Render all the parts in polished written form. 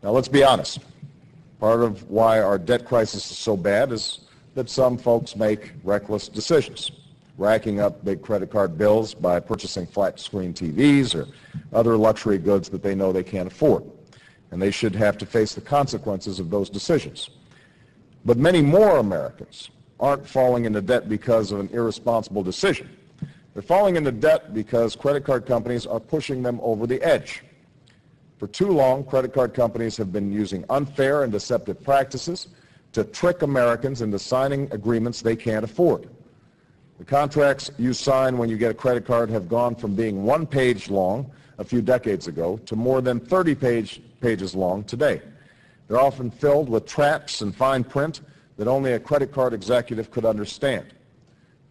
Now, let's be honest. Part of why our debt crisis is so bad is that some folks make reckless decisions, racking up big credit card bills by purchasing flat-screen TVs or other luxury goods that they know they can't afford. And they should have to face the consequences of those decisions. But many more Americans aren't falling into debt because of an irresponsible decision. They're falling into debt because credit card companies are pushing them over the edge. For too long, credit card companies have been using unfair and deceptive practices to trick Americans into signing agreements they can't afford. The contracts you sign when you get a credit card have gone from being one page long a few decades ago to more than 30 pages long today. They're often filled with traps and fine print that only a credit card executive could understand.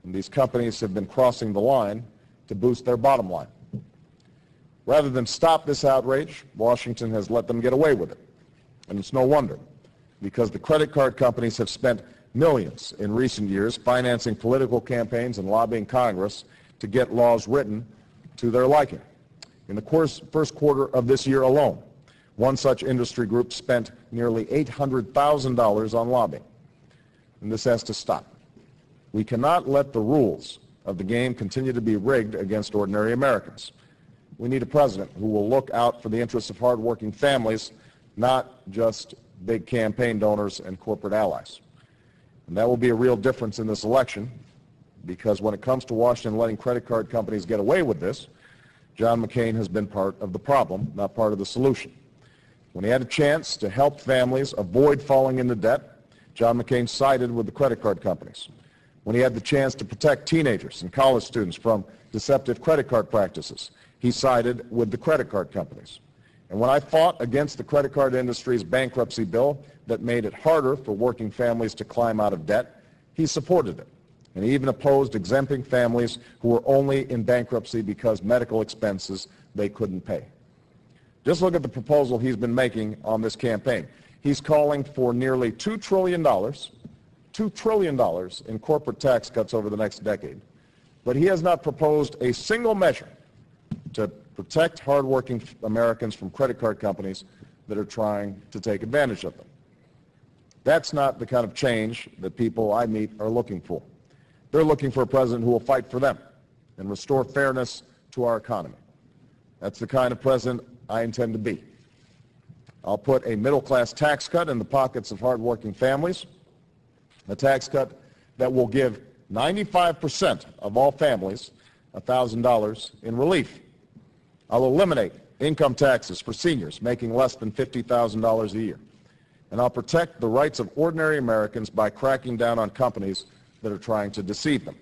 And these companies have been crossing the line to boost their bottom line. Rather than stop this outrage, Washington has let them get away with it. And it's no wonder, because the credit card companies have spent millions in recent years financing political campaigns and lobbying Congress to get laws written to their liking. In the first quarter of this year alone, one such industry group spent nearly $800,000 on lobbying. And this has to stop. We cannot let the rules of the game continue to be rigged against ordinary Americans. We need a president who will look out for the interests of hardworking families, not just big campaign donors and corporate allies. And that will be a real difference in this election, because when it comes to Washington letting credit card companies get away with this, John McCain has been part of the problem, not part of the solution. When he had a chance to help families avoid falling into debt, John McCain sided with the credit card companies. When he had the chance to protect teenagers and college students from deceptive credit card practices, he sided with the credit card companies. And when I fought against the credit card industry's bankruptcy bill that made it harder for working families to climb out of debt, he supported it. And he even opposed exempting families who were only in bankruptcy because medical expenses they couldn't pay. Just look at the proposal he's been making on this campaign. He's calling for nearly $2 trillion in corporate tax cuts over the next decade. But he has not proposed a single measure to protect hardworking Americans from credit card companies that are trying to take advantage of them. That's not the kind of change that people I meet are looking for. They're looking for a president who will fight for them and restore fairness to our economy. That's the kind of president I intend to be. I'll put a middle-class tax cut in the pockets of hardworking families, a tax cut that will give 95% of all families $1,000 in relief. I'll eliminate income taxes for seniors making less than $50,000 a year. And I'll protect the rights of ordinary Americans by cracking down on companies that are trying to deceive them.